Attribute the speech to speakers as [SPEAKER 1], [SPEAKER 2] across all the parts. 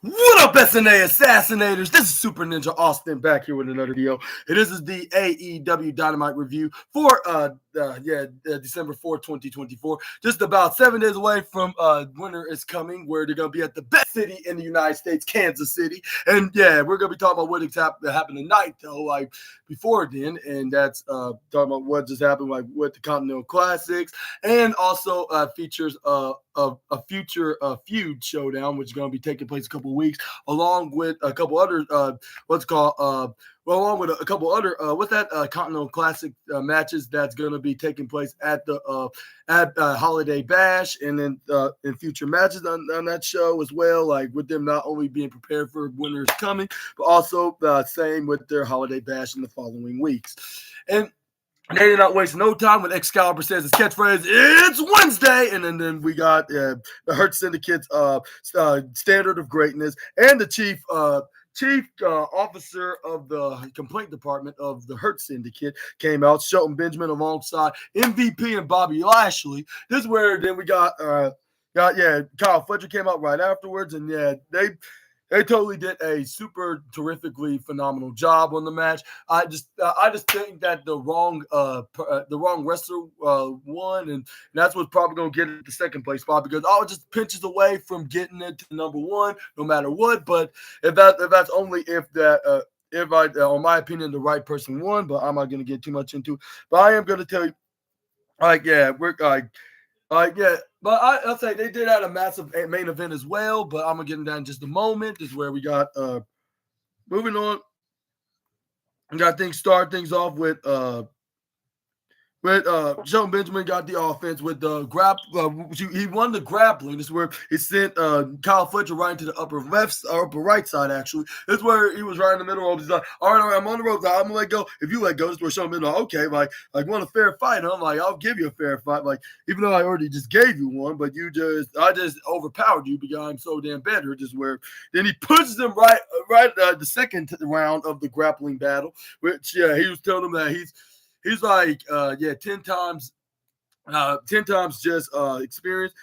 [SPEAKER 1] What up, SNA Assassinators? This is Super Ninja Austin back here with another video. And this is the AEW Dynamite review for December 4th, 2024. Just about 7 days away from winter is coming, where they're gonna be at the best city in the United States, Kansas City. And yeah, we're gonna be talking about what happened tonight, though, like before then, and that's talking about what just happened, like with the Continental Classics, and also features of a future feud showdown, which is going to be taking place a couple of weeks, along with a couple other along with a couple other Continental Classic matches that's going to be taking place at the Holiday Bash, and then in future matches on that show as well, like with them not only being prepared for winter is coming, but also same with their Holiday Bash in the following weeks. And they did not waste no time when Excalibur says his catchphrase, "It's Wednesday," and then we got the Hurt Syndicate's Standard of Greatness, and the chief officer of the complaint department of the Hurt Syndicate came out, Shelton Benjamin alongside MVP and Bobby Lashley. This is where then we got Kyle Fletcher came out right afterwards, and they totally did a super terrifically phenomenal job on the match. I just think that the wrong wrestler won, and that's what's probably gonna get it the second place spot, because it just pinches away from getting it to number one, no matter what. But if that's only if in my opinion, the right person won. But I'm not gonna get too much into it. But I am gonna tell you, but I'll say they did have a massive main event as well, but I'm going to get into that in just a moment. This is where we got, moving on. We got start things off with Shelton Benjamin got the offense with the he won the grappling. This is where he sent Kyle Fletcher right into the upper right side, actually. This is where he was right in the middle of. He's like, all right, I'm on the ropes. I'm going to let go. If you let go, this is where Shelton Benjamin, okay, like want a fair fight. I'm like, I'll give you a fair fight. Like, even though I already just gave you one, but I just overpowered you because I'm so damn better. This is where then he pushes him right the second round of the grappling battle, which, he was telling him that he's like, 10 times just experience.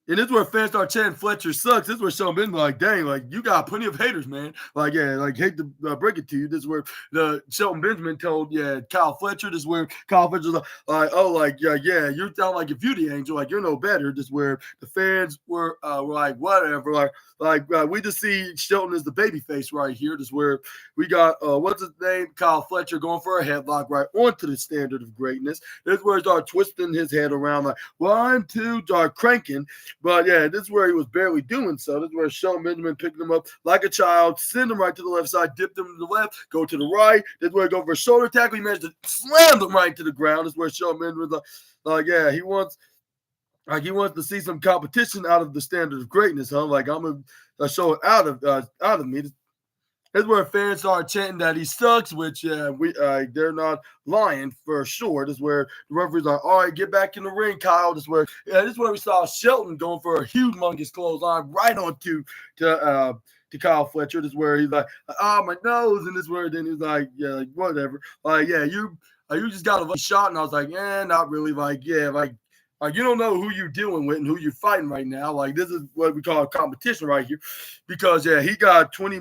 [SPEAKER 1] And this is where fans start chanting Fletcher sucks. This is where Shelton Benjamin like, dang, like you got plenty of haters, man. Like, hate to break it to you. This is where the Shelton Benjamin told Kyle Fletcher. This is where Kyle Fletcher's like, you sound like if you the angel, like you're no better. This is where the fans were like, whatever, we just see Shelton as the baby face right here. This is where we got what's his name, Kyle Fletcher going for a headlock right onto the Standard of Greatness. This is where he started twisting his head around like 1, 2, start cranking. But this is where he was barely doing so. This is where Shelton Benjamin picked him up like a child, send him right to the left side, dipped him to the left, go to the right. This is where he go for a shoulder tackle. He managed to slam him right to the ground. This is where Shelton Benjamin was he wants to see some competition out of the Standard of Greatness, huh? Like, I'm gonna show it out of me. This is where fans start chanting that he sucks, which they're not lying for sure. This is where the referee's like, all right, get back in the ring, Kyle. This is where we saw Shelton going for a humongous clothesline right onto to Kyle Fletcher. This is where he's like, my nose, and this is where then he's like, whatever. You just got a shot, and I was like, not really. You don't know who you're dealing with and who you're fighting right now. Like, this is what we call a competition right here, because he got 20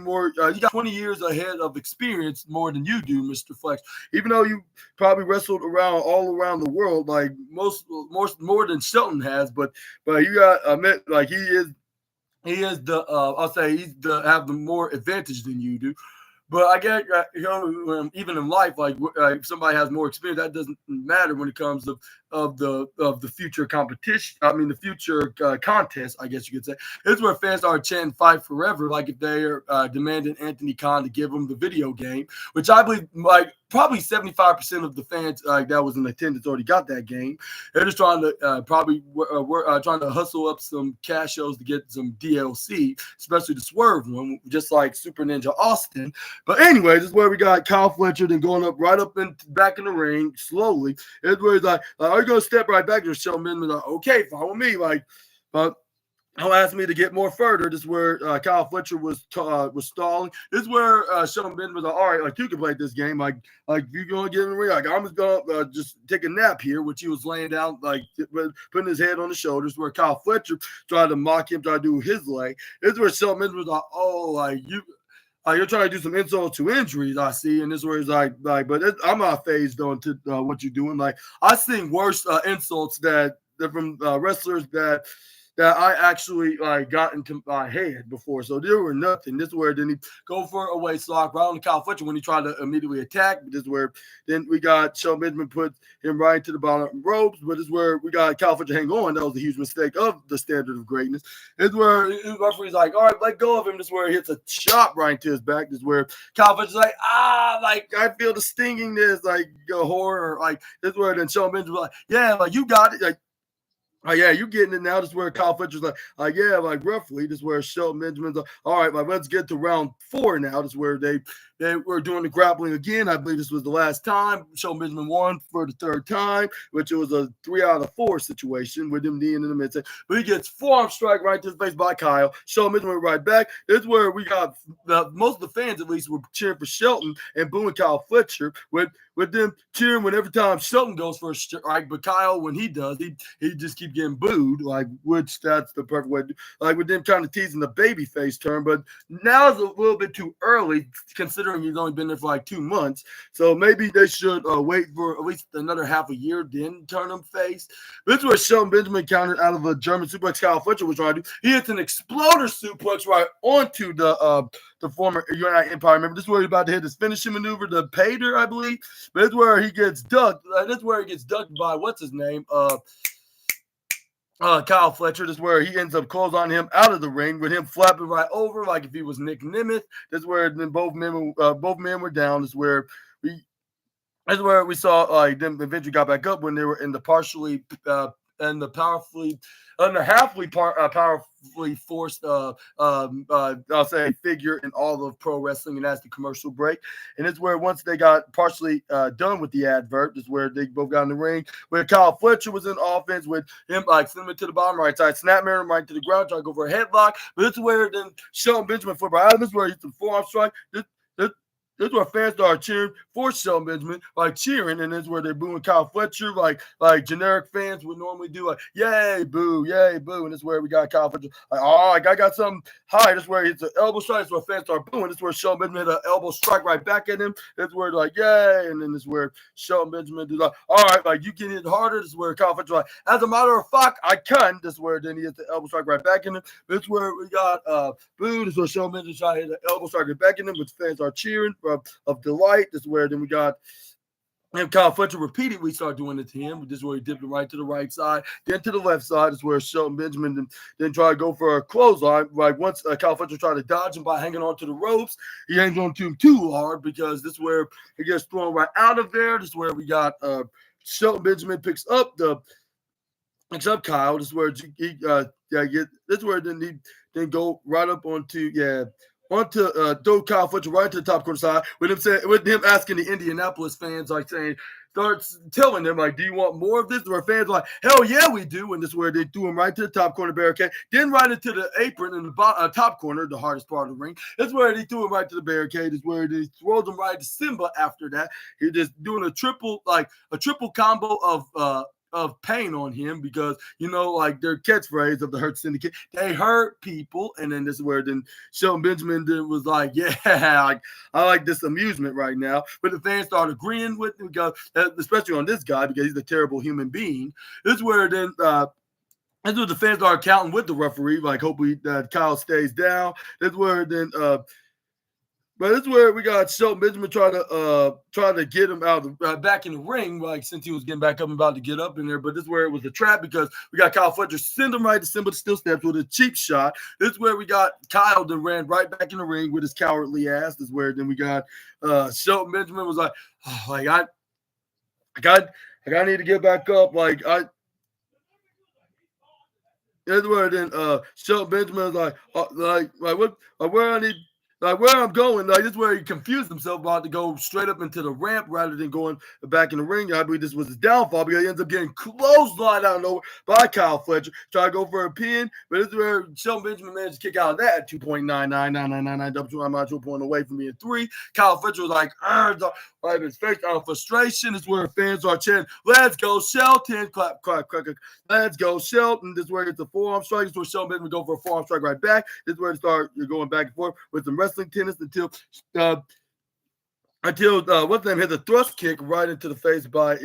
[SPEAKER 1] years ahead of experience more than you do, Mr. Flex. Even though you probably wrestled all around the world, like more than Shelton has, but you got admit like he is the I'll say have the more advantage than you do. But I get, even in life, like if somebody has more experience, that doesn't matter when it comes of the future competition. I mean, the future contest, I guess you could say. This is where fans are chanting "Fight Forever," like if they are demanding Anthony Khan to give them the video game, which I believe, like probably 75% of the fans that was in attendance already got that game. They're just trying to trying to hustle up some cash shows to get some DLC, especially the Swerve one, just like Super Ninja Austin. But anyway, this is where we got Kyle Fletcher then going right up and back in the ring slowly. It's where he's like, are you going to step right back? And Shelton Benjamin like, okay, follow me. But Don't ask me to get more further. This is where Kyle Fletcher was stalling. This is where Shelton Benjamin was like, all right, like you can play this game. Like if you're gonna get in the ring, like I'm just gonna just take a nap here, which he was laying down, like putting his head on the shoulders. Where Kyle Fletcher tried to mock him, tried to do his leg. This is where Shelton Benjamin was like, oh, like you. You're trying to do some insult to injuries, I see, and this is where he's like, but I'm not phased on to what you're doing. Like I seen worse insults that from wrestlers that I actually got into my head before. So there were nothing. This is where then he go for a waist lock right on the Kyle Fletcher when he tried to immediately attack. But this is where then we got Shelton Benjamin put him right to the bottom ropes. But this is where we got Kyle Fletcher hang on. That was a huge mistake of the standard of greatness. This is where the referee's like, all right, let go of him. This is where he hits a chop right into his back. This is where Kyle Fletcher's like, like I feel the stingingness, like horror. Like this is where then Shelton Benjamin's like, yeah, like you got it. Like, oh, yeah, you getting it now. This is where Kyle Fletcher's like, yeah, like roughly. This is where Shelton Benjamin's like, all right, like let's get to round 4 now. This is where they were doing the grappling again. I believe this was the last time. Shelton Benjamin won for the 3rd time, which it was a 3 out of 4 situation with him kneeing in the midsection. But he gets forearm strike right to his face by Kyle. Shelton Benjamin went right back. This is where we got most of the fans, at least, were cheering for Shelton and booing Kyle Fletcher with them cheering when every time Shelton goes for a strike, but Kyle, when he does, he just keeps getting booed, like, which that's the perfect way to do. Like with them trying to tease in the baby face turn, but now it's a little bit too early considering he's only been there for like 2 months. So maybe they should wait for at least another half a year, then turn him face. This is where Shelton Benjamin countered out of a German suplex Kyle Fletcher was trying to do. He hits an exploder suplex right onto the former United Empire. Remember, this is where he's about to hit his finishing maneuver, the Pater, I believe. But this is where he gets ducked. This is where he gets ducked by what's his name? Kyle Fletcher. This is where he ends up clotheslining him out of the ring with him flapping right over like if he was Nick Nemeth. This is where then both men were down. This is where we saw them eventually got back up when they were in the powerfully forced I'll say figure in all of pro wrestling, and that's the commercial break. And it's where once they got partially done with the advert, is where they both got in the ring, where Kyle Fletcher was in offense with him sending him to the bottom right side, snap him right to the ground, trying to go for a headlock. But this is where then Shelton Benjamin flipped right out. This is where he hits the forearm strike. This is where fans started cheering for Shelton Benjamin, like cheering, and this is where they're booing Kyle Fletcher, like generic fans would normally do, like yay, boo, and this is where we got Kyle Fletcher, like I got something high. This is where it's an elbow strike. This is where fans start booing. This is where Shelton Benjamin hit an elbow strike right back at him. This is where like yay, and then this is where Shelton Benjamin did like, all right, like you can hit harder. This is where Kyle Fletcher like, as a matter of fact, I can. This is where then he hits the elbow strike right back in him. This is where we got boo. This is where Shelton Benjamin tried to hit the elbow strike right back in him, which fans are cheering of delight. This is where then we got and Kyle Fletcher repeatedly started doing it to him. This is where he dipped it right to the right side, then to the left side. This is where Shelton Benjamin then tried to go for a clothesline. Like once Kyle Fletcher tried to dodge him by hanging on to the ropes, he hangs on to him too hard because this is where he gets thrown right out of there. This is where we got Shelton Benjamin picks up Kyle. This is where this is where then he go right up onto throw Kyle Fletcher right to the top corner side with him asking the Indianapolis fans, like saying, starts telling them, like, do you want more of this? Where fans are like, hell yeah, we do. And this is where they threw him right to the top corner barricade, then right into the apron in the top corner, the hardest part of the ring. That's where they threw him right to the barricade. Is where they throws him right to Simba after that. He's just doing a triple combo of pain on him because, like their catchphrase of the Hurt Syndicate, they hurt people. And then this is where then Shelton Benjamin was like, yeah, like, I like this amusement right now. But the fans started agreeing with him because, especially on this guy, because he's a terrible human being. This is where then that's what the fans are counting with the referee, like hopefully Kyle stays down. That's where then but this is where we got Shelton Benjamin trying to get him out back in the ring, like since he was getting back up and about to get up in there. But this is where it was a trap because we got Kyle Fletcher send him right to Simba still steps with a cheap shot. This is where we got Kyle that ran right back in the ring with his cowardly ass. This is where then we got Shelton Benjamin was like, I need to get back up. That's where then Shelton Benjamin was like what where I need. Like where I'm going, like this is where he confused himself about to go straight up into the ramp rather than going back in the ring. I believe this was his downfall because he ends up getting clotheslined out of nowhere by Kyle Fletcher. Try to go for a pin, but this is where Shelton Benjamin managed to kick out of that at 2.99999 double two. I'm not 2 point away from being 3. Kyle Fletcher was like, right, his face out of frustration. This is where fans are chanting, "Let's go, Shelton!" Clap, clap, clap, clap. Let's go, Shelton. This is where it's a forearm strike. This is where Shelton Benjamin go for a forearm strike right back. This is where you're going back and forth with some wrestling tennis until what's the name hit the thrust kick right into the face by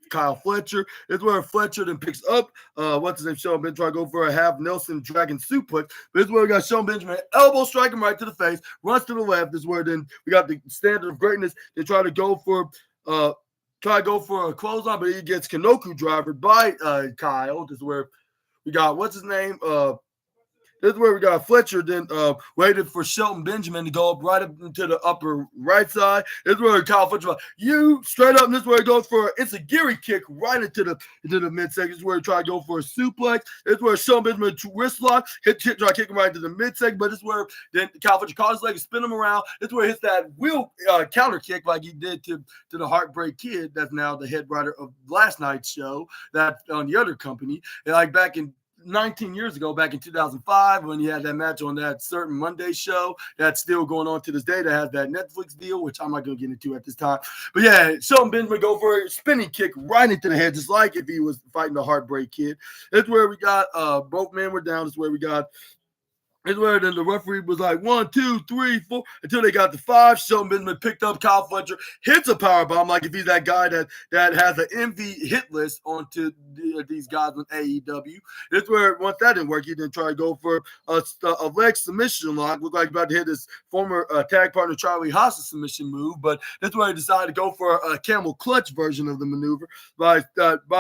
[SPEAKER 1] Kyle Fletcher. This is where Fletcher then picks up what's his name, Shelton Benjamin, trying to go for a half Nelson Dragon suplex. But this is where we got Shelton Benjamin elbow striking right to the face, runs to the left. This is where then we got the standard of greatness. They try to go for a clothesline, but he gets Kanoku driver by Kyle. This is where we got what's his name. This is where we got Fletcher then waited for Shelton Benjamin to go up right up into the upper right side. This is where Kyle Fletcher you straight up. And this is where he goes for it's a Giri kick right into the midsection. This is where he tried to go for a suplex. This is where Shelton Benjamin wrist lock try to kick him right into the midsection. But this is where then Kyle Fletcher caught his leg and spin him around. This is where he hits that wheel counter kick like he did to the Heartbreak Kid. That's now the head writer of last night's show. That on the other company. And like back in 19 years ago, back in 2005, when he had that match on that certain Monday show that's still going on to this day that has that Netflix deal, which I'm not going to get into at this time. But yeah, Shelton Benjamin go for a spinning kick right into the head, just like if he was fighting the Heartbreak Kid. That's where we got both men were down. That's where we got. Is where then the referee was like 1, 2, 3, 4 until they got to 5. Shelton Benjamin picked up Kyle Fletcher, hits a power bomb like if he's that guy that has an envy hit list onto these guys on AEW. This is where once that didn't work, he then tried to go for a leg submission lock. Looked like he about to hit his former tag partner Charlie Haas's submission move, but that's where he decided to go for a camel clutch version of the maneuver by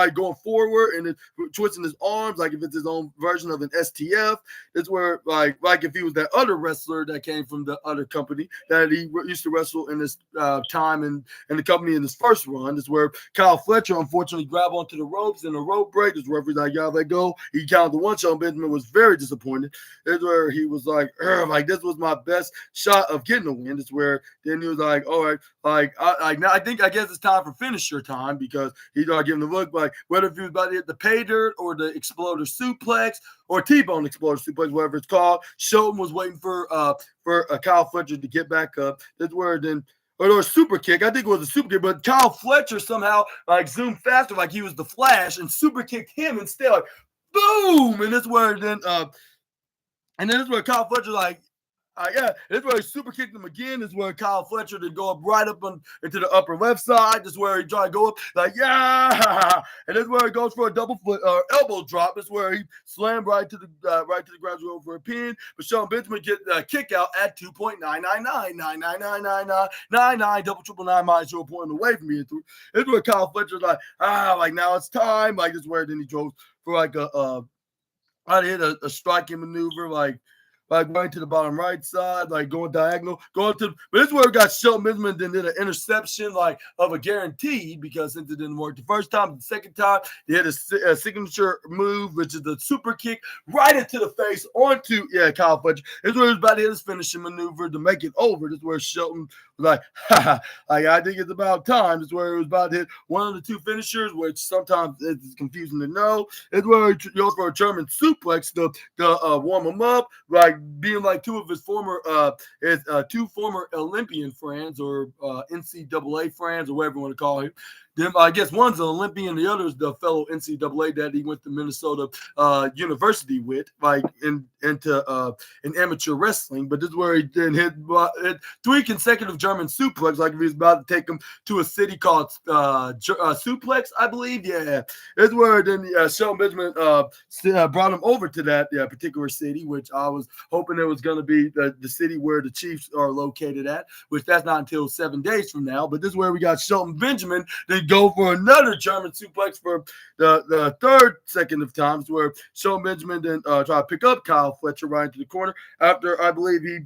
[SPEAKER 1] going forward and twisting his arms like if it's his own version of an STF. That's where like if he was that other wrestler that came from the other company that he used to wrestle in his time in the company in his first run. Is where Kyle Fletcher unfortunately grabbed onto the ropes in a rope break. This referee's like, "Y'all let go." He counted the one. Shelton Benjamin was very disappointed. This is where he was like this was my best shot of getting a win. This is where then he was like, "All right, now I guess it's time for finisher time," because he started giving the look like whether if he was about to hit the pay dirt or the exploder suplex or T-bone exploder suplex, whatever it's called. Shelton was waiting for Kyle Fletcher to get back up. That's where then or a super kick. I think it was a super kick, but Kyle Fletcher somehow zoomed faster like he was the Flash and super kicked him instead. Like boom! And that's where then that's where Kyle Fletcher this is where he super kicked him again. This is where Kyle Fletcher to go up right up into the upper left side. This is where he tried to go up and this is where he goes for a double foot elbow drop. This is where he slammed right to the ground to go for a pin. But Shelton Benjamin get a kick out at 2.999999999 double triple nine minus 0 point away from being through. This is where Kyle Fletcher's like now it's time. Like this is where then he drove for like a hit a striking maneuver like right to the bottom right side, like going diagonal, but this is where we got Shelton Benjamin then did an interception like of a guaranteed because since it didn't work the first time, the second time he had a signature move, which is the super kick right into the face onto Kyle Fletcher. This is where he was about to hit his finishing maneuver to make it over. This is where Shelton was like, I think it's about time. This is where he was about to hit one of the two finishers, which sometimes it's confusing to know. It's where he goes for a German suplex to warm him up, like being like two of his former Olympian friends or NCAA friends or whatever you want to call him. Them, I guess one's an Olympian, the other's the fellow NCAA that he went to Minnesota University with, like into amateur wrestling. But this is where he then hit 3 consecutive German suplex, like if he was about to take him to a city called Suplex, I believe. Yeah, this is where then Shelton Benjamin brought him over to that particular city, which I was hoping it was going to be the city where the Chiefs are located at, which that's not until 7 days from now. But this is where we got Shelton Benjamin. They go for another German suplex for the third second of times, where Shelton Benjamin then try to pick up Kyle Fletcher right into the corner after I believe this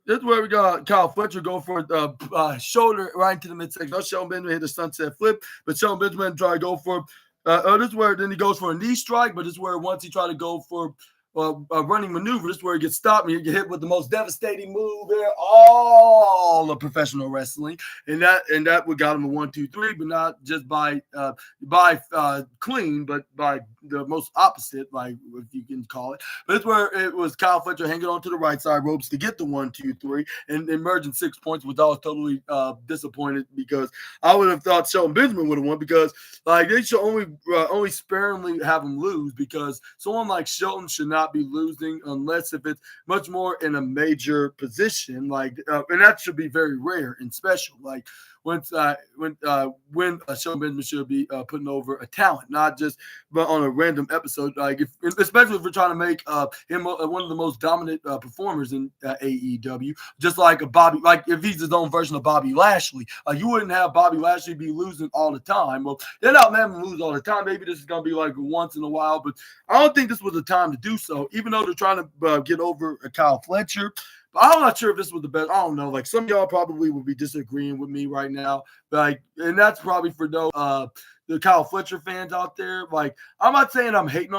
[SPEAKER 1] is where we got Kyle Fletcher go for the shoulder right into the midsection. No, Shelton Benjamin hit a sunset flip, but Shelton Benjamin try to go for this is where then he goes for a knee strike, but this is where once he tried to go for running maneuver. This is where he gets stopped and he get hit with the most devastating move in all of professional wrestling, and that would got him a 1-2-3, but not just by clean, but by the most opposite, like if you can call it. But it's where it was Kyle Fletcher hanging on to the right side ropes to get the 1-2-3 and emerging 6 points, which I was totally disappointed because I would have thought Shelton Benjamin would have won because like they should only sparingly have him lose because someone like Shelton should not be losing unless if it's much more in a major position, like and that should be very rare and special. Like when Shelton Benjamin should be putting over a talent, not just but on a random episode. Like especially if we're trying to make him one of the most dominant performers in AEW, just like a Bobby, like if he's his own version of Bobby Lashley, you wouldn't have Bobby Lashley be losing all the time. Well, they're not letting him lose all the time. Maybe this is gonna be like once in a while, but I don't think this was the time to do so. Even though they're trying to get over Kyle Fletcher. But I'm not sure if this was the best. I don't know. Like some of y'all probably would be disagreeing with me right now. Like, and that's probably for the Kyle Fletcher fans out there. Like, I'm not saying I'm hating on